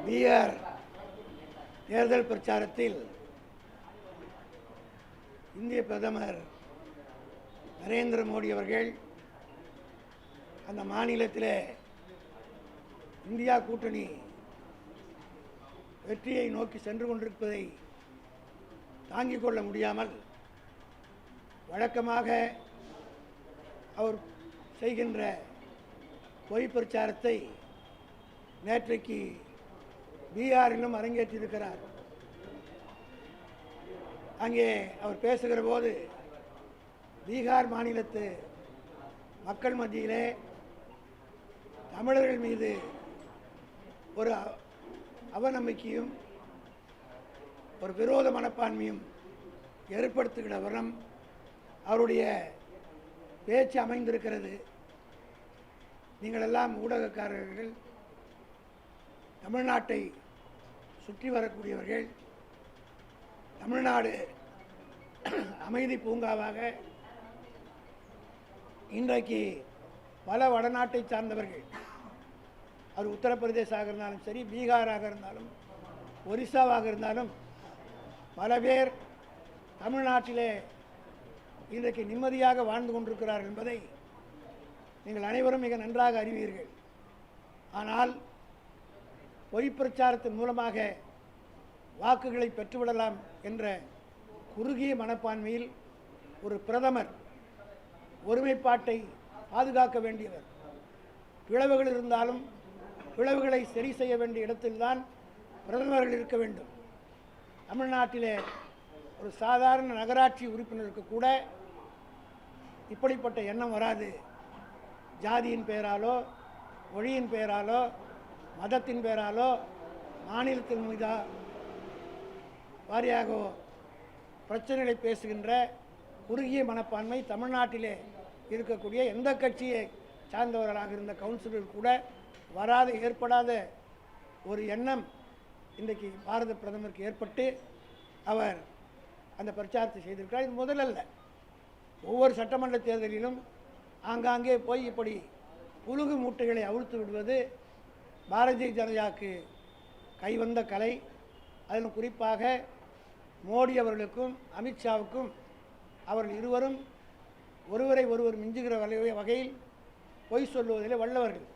பீகார் தேர்தல் பிரச்சாரத்தில் இந்திய பிரதமர் நரேந்திர மோடி அவர்கள் அந்த மாநிலத்தில் இந்தியா கூட்டணி வெற்றியை நோக்கி சென்று கொண்டிருப்பதை தாங்கிக் கொள்ள முடியாமல் வழக்கமாக அவர் செய்கின்ற பொய் பிரச்சாரத்தை நேற்றைக்கு பீகாரிலும் அரங்கேற்றியிருக்கிறார். அங்கே அவர் பேசுகிற போது பீகார் மாநிலத்து மக்கள் மத்தியிலே தமிழர்கள் மீது ஒரு அவநம்பிக்கையும் ஒரு விரோத மனப்பான்மையும் ஏற்படுத்துகிற வண்ணம் அவருடைய பேச்சு அமைந்திருக்கிறது. நீங்கள் எல்லாம் ஊடகக்காரர்கள், தமிழ்நாட்டை சுற்றி வரக்கூடியவர்கள், தமிழ்நாடு அமைதி பூங்காவாக இன்றைக்கு பல வடநாட்டை சார்ந்தவர்கள், அவர் உத்தரப்பிரதேசாக இருந்தாலும் சரி, பீகாராக இருந்தாலும், ஒரிசாவாக இருந்தாலும் பல பேர் தமிழ்நாட்டிலே இன்றைக்கு நிம்மதியாக வாழ்ந்து கொண்டிருக்கிறார்கள் என்பதை நீங்கள் அனைவரும் மிக நன்றாக அறிவீர்கள். ஆனால் பொய் பிரச்சாரத்தின் மூலமாக வாக்குகளை பெற்றுவிடலாம் என்ற குறுகிய மனப்பான்மையில் ஒரு பிரதமர் ஒருமைப்பாட்டை பாதுகாக்க வேண்டியவர். பிளவுகள் இருந்தாலும் பிளவுகளை சரி செய்ய வேண்டிய இடத்தில்தான் பிரதமர்கள் இருக்க வேண்டும். தமிழ்நாட்டிலே ஒரு சாதாரண நகராட்சி உறுப்பினருக்கு கூட இப்படிப்பட்ட எண்ணம் வராது. ஜாதியின் பெயராலோ, மொழியின் பெயராலோ, மதத்தின் பெயராலோ, மாநிலத்தின் மீதா வாரியாக பிரச்சனைகளை பேசுகின்ற குறுகிய மனப்பான்மை தமிழ்நாட்டிலே இருக்கக்கூடிய எந்த கட்சியை சார்ந்தவர்களாக இருந்த கவுன்சிலர் கூட வராத ஏற்படாத ஒரு எண்ணம் இன்றைக்கு பாரத பிரதமருக்கு ஏற்பட்டு அவர் அந்த பிரச்சாரத்தை செய்திருக்கிறார். இது முதலல்ல. ஒவ்வொரு சட்டமன்ற தேர்தலிலும் ஆங்காங்கே போய் இப்படி புழுகு மூட்டைகளை அவிழ்த்து விடுவது பாரதிய ஜனதாவுக்கு கைவந்த கலை. அதிலும் குறிப்பாக மோடி அவர்களுக்கும் அமித்ஷாவுக்கும் அவர்கள் இருவரும் ஒருவரை ஒருவர் மிஞ்சுகிற வகையில் பொய் சொல்லுவதிலே வல்லவர்கள்.